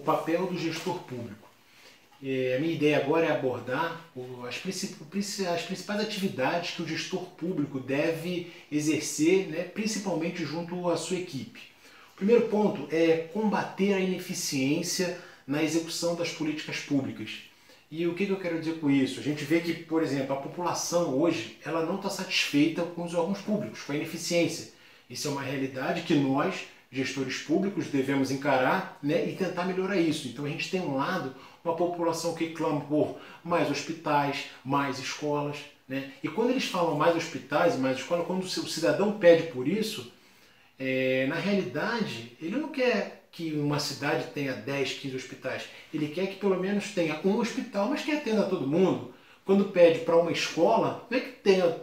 papel do gestor público. A minha ideia agora é abordar as principais atividades que o gestor público deve exercer, né, principalmente junto à sua equipe. O primeiro ponto é combater a ineficiência na execução das políticas públicas. E o que eu quero dizer com isso? A gente vê que, por exemplo, a população hoje ela não está satisfeita com os órgãos públicos, com a ineficiência. Isso é uma realidade que nós, gestores públicos, devemos encarar, né, e tentar melhorar isso. Então a gente tem um lado, uma população que clama por mais hospitais, mais escolas, né? E quando eles falam mais hospitais e mais escolas, quando o cidadão pede por isso, na realidade ele não quer que uma cidade tenha 10, 15 hospitais. Ele quer que pelo menos tenha um hospital, mas que atenda a todo mundo. Quando pede para uma escola, não é que tenha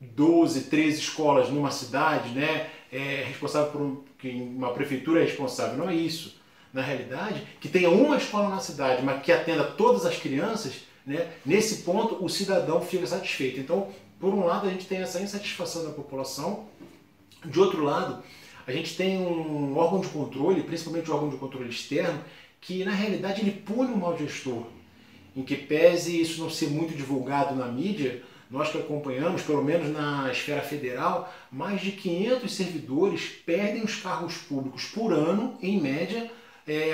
12, 13 escolas numa cidade, né? Responsável por que uma prefeitura é responsável. Não é isso. Na realidade, que tenha uma escola na cidade, mas que atenda todas as crianças, né? Nesse ponto o cidadão fica satisfeito. Então, por um lado, a gente tem essa insatisfação da população. De outro lado, a gente tem um órgão de controle, principalmente o órgão de controle externo, que na realidade ele pune o mau gestor. Em que pese isso não ser muito divulgado na mídia, nós que acompanhamos, pelo menos na esfera federal, mais de 500 servidores perdem os cargos públicos por ano, em média,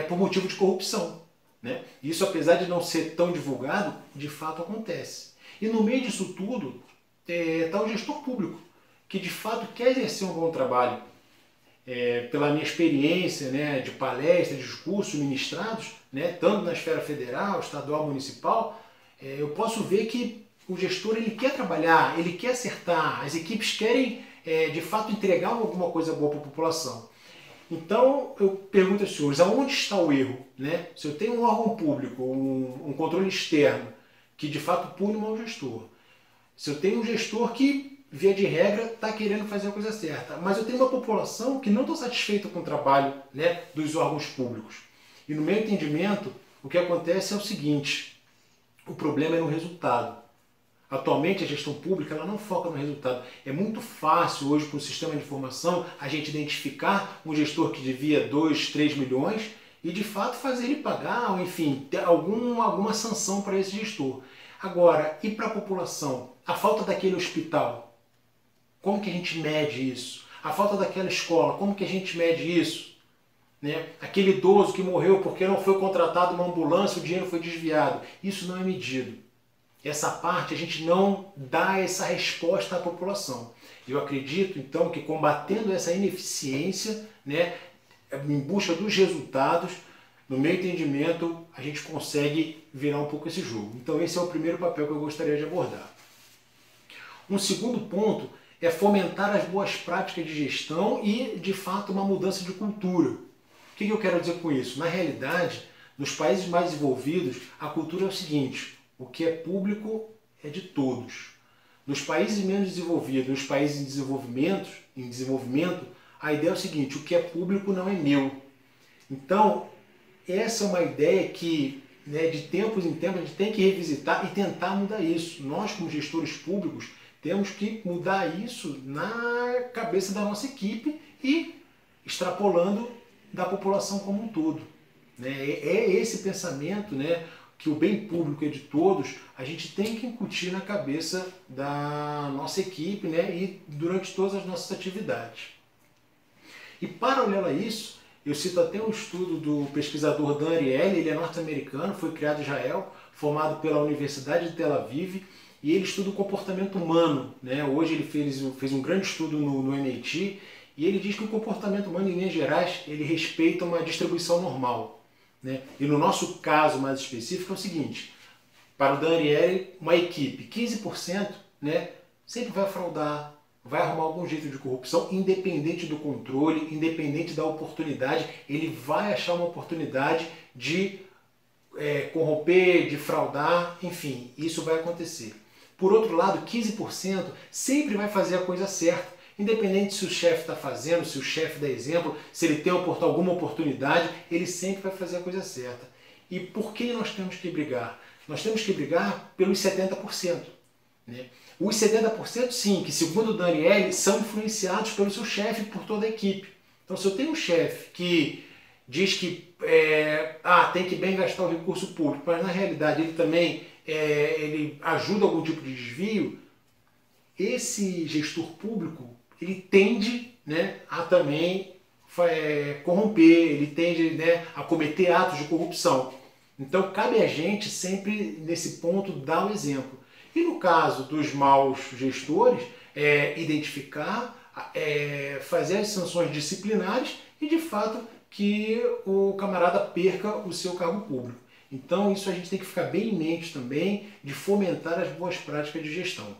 por motivo de corrupção, né? Isso, apesar de não ser tão divulgado, de fato acontece. E no meio disso tudo está o gestor público, que de fato quer exercer um bom trabalho. Pela minha experiência, né, de palestras, discursos ministrados, né, tanto na esfera federal, estadual, municipal, eu posso ver que o gestor ele quer trabalhar, ele quer acertar, as equipes querem de fato entregar alguma coisa boa para a população. Então eu pergunto aos senhores, aonde está o erro? Né? Se eu tenho um órgão público, um controle externo, que de fato pune o mau gestor, se eu tenho um gestor que, via de regra, está querendo fazer a coisa certa, mas eu tenho uma população que não está satisfeita com o trabalho, né, dos órgãos públicos. E no meu entendimento, o que acontece é o seguinte, o problema é no resultado. Atualmente a gestão pública ela não foca no resultado. É muito fácil hoje com o sistema de informação a gente identificar um gestor que devia 2, 3 milhões e de fato fazer ele pagar, ou enfim, ter alguma sanção para esse gestor. Agora, e para a população? A falta daquele hospital, como que a gente mede isso? A falta daquela escola, como que a gente mede isso? Né? Aquele idoso que morreu porque não foi contratado uma ambulância, o dinheiro foi desviado. Isso não é medido. Essa parte a gente não dá essa resposta à população. Eu acredito, então, que combatendo essa ineficiência, né, em busca dos resultados, no meu entendimento, a gente consegue virar um pouco esse jogo. Então esse é o primeiro papel que eu gostaria de abordar. Um segundo ponto é fomentar as boas práticas de gestão e, de fato, uma mudança de cultura. O que eu quero dizer com isso? Na realidade, nos países mais desenvolvidos, a cultura é o seguinte: o que é público é de todos. Nos países menos desenvolvidos, nos países em desenvolvimento, a ideia é o seguinte: o que é público não é meu. Então, essa é uma ideia que, né, de tempos em tempos, a gente tem que revisitar e tentar mudar isso. Nós, como gestores públicos, temos que mudar isso na cabeça da nossa equipe e extrapolando da população como um todo. Né? É esse pensamento, né, que o bem público é de todos, a gente tem que incutir na cabeça da nossa equipe, né, e durante todas as nossas atividades. E paralelo a isso, eu cito até um estudo do pesquisador Dan Ariely, ele é norte-americano, foi criado em Israel, formado pela Universidade de Tel Aviv, e ele estuda o comportamento humano. Né? Hoje ele fez um grande estudo no MIT, e ele diz que o comportamento humano, em linhas gerais, ele respeita uma distribuição normal. Né? E no nosso caso mais específico é o seguinte: para o Dan Ariely, uma equipe, 15%, né, sempre vai fraudar, vai arrumar algum jeito de corrupção, independente do controle, independente da oportunidade, ele vai achar uma oportunidade de corromper, de fraudar, enfim, isso vai acontecer. Por outro lado, 15% sempre vai fazer a coisa certa, independente se o chefe está fazendo, se o chefe dá exemplo, se ele tem alguma oportunidade, ele sempre vai fazer a coisa certa. E por que nós temos que brigar? Nós temos que brigar pelos 70%. Né? Os 70%, sim, que segundo o Dan Ariely, são influenciados pelo seu chefe e por toda a equipe. Então, se eu tenho um chefe que diz que tem que bem gastar o recurso público, mas na realidade ele também ele ajuda algum tipo de desvio, esse gestor público ele tende, né, a também corromper, ele tende, né, a cometer atos de corrupção. Então cabe a gente sempre nesse ponto dar o exemplo. E no caso dos maus gestores, identificar, fazer as sanções disciplinares e de fato que o camarada perca o seu cargo público. Então isso a gente tem que ficar bem em mente também de fomentar as boas práticas de gestão.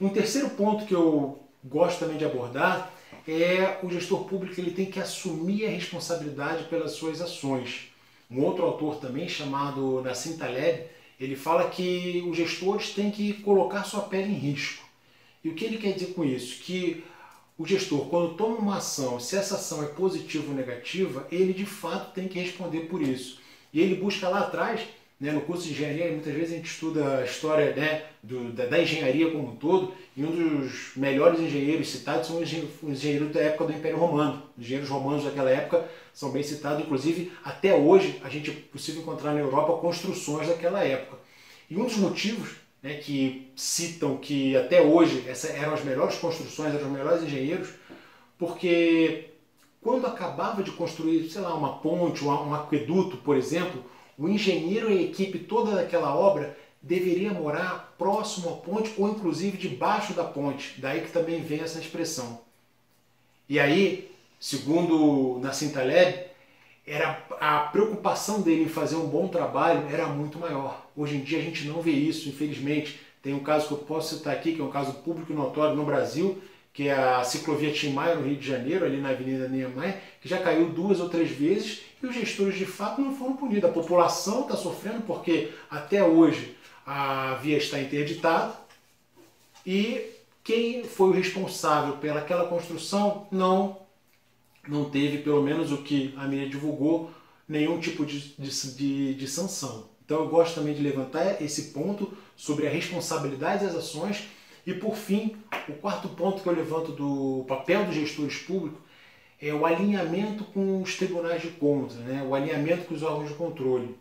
Um terceiro ponto que eu gosto também de abordar é o gestor público, ele tem que assumir a responsabilidade pelas suas ações. Um outro autor também, chamado Nassim Taleb, ele fala que os gestores têm que colocar sua pele em risco. E o que ele quer dizer com isso? Que o gestor, quando toma uma ação, se essa ação é positiva ou negativa, ele de fato tem que responder por isso. E ele busca lá atrás, né, no curso de engenharia, muitas vezes a gente estuda a história, né, da engenharia como um todo, e um dos melhores engenheiros citados são os engenheiros da época do Império Romano. Os engenheiros romanos daquela época são bem citados, inclusive até hoje a gente é possível encontrar na Europa construções daquela época. E um dos motivos, né, que citam que até hoje essas eram as melhores construções, eram os melhores engenheiros, porque quando acabava de construir, sei lá, uma ponte, um aqueduto, por exemplo, o engenheiro e a equipe toda daquela obra deveria morar próximo à ponte ou inclusive debaixo da ponte. Daí que também vem essa expressão. E aí, segundo Nassim Taleb, a preocupação dele em fazer um bom trabalho era muito maior. Hoje em dia a gente não vê isso, infelizmente. Tem um caso que eu posso citar aqui, que é um caso público e notório no Brasil, que é a ciclovia Tim Maia, no Rio de Janeiro, ali na Avenida Niemeyer, que já caiu 2 ou 3 vezes e os gestores de fato não foram punidos. A população está sofrendo porque até hoje a via está interditada e quem foi o responsável pelaquela construção não teve, pelo menos o que a mídia divulgou, nenhum tipo de sanção. Então eu gosto também de levantar esse ponto sobre a responsabilidade das ações. E por fim, o quarto ponto que eu levanto do papel dos gestores públicos é o alinhamento com os tribunais de contas, né? O alinhamento com os órgãos de controle.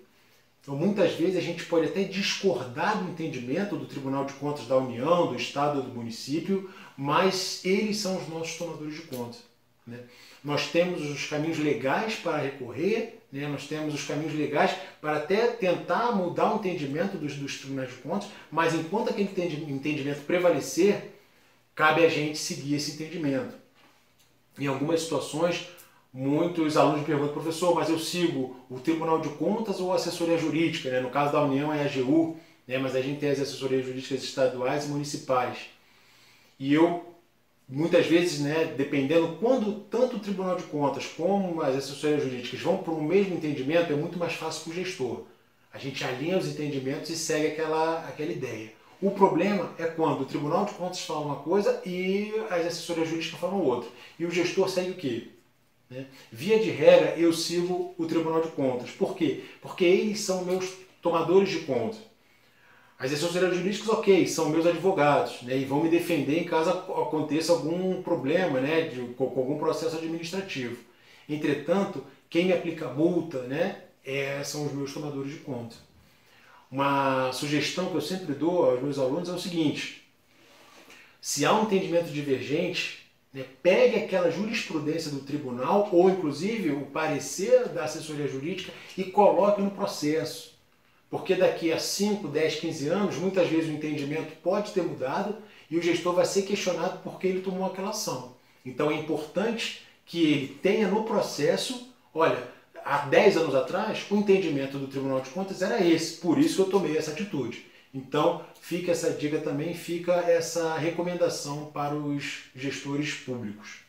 Então muitas vezes a gente pode até discordar do entendimento do Tribunal de Contas da União, do Estado ou do município, mas eles são os nossos tomadores de contas, né? Nós temos os caminhos legais para recorrer, né? Nós temos os caminhos legais para até tentar mudar o entendimento dos tribunais de contas, mas enquanto aquele entendimento prevalecer, cabe a gente seguir esse entendimento. Em algumas situações, muitos alunos me perguntam, professor, mas eu sigo o Tribunal de Contas ou a assessoria jurídica? Né? No caso da União é a AGU, né? Mas a gente tem as assessorias jurídicas estaduais e municipais. E eu, muitas vezes, né, dependendo, quando tanto o Tribunal de Contas como as assessorias jurídicas vão para o mesmo entendimento, é muito mais fácil para o gestor. A gente alinha os entendimentos e segue aquela ideia. O problema é quando o Tribunal de Contas fala uma coisa e as assessorias jurídicas falam outra. E o gestor segue o quê? Né? Via de regra, eu sigo o Tribunal de Contas. Por quê? Porque eles são meus tomadores de conta. As assessorias jurídicas, ok, são meus advogados, né, e vão me defender em caso aconteça algum problema, né, com algum processo administrativo. Entretanto, quem me aplica multa, né, são os meus tomadores de conta. Uma sugestão que eu sempre dou aos meus alunos é o seguinte: se há um entendimento divergente, né, pegue aquela jurisprudência do tribunal ou inclusive o parecer da assessoria jurídica e coloque no processo. Porque daqui a 5, 10, 15 anos, muitas vezes o entendimento pode ter mudado e o gestor vai ser questionado por que ele tomou aquela ação. Então é importante que ele tenha no processo, olha, há 10 anos atrás, o entendimento do Tribunal de Contas era esse, por isso que eu tomei essa atitude. Então fica essa dica também, fica essa recomendação para os gestores públicos.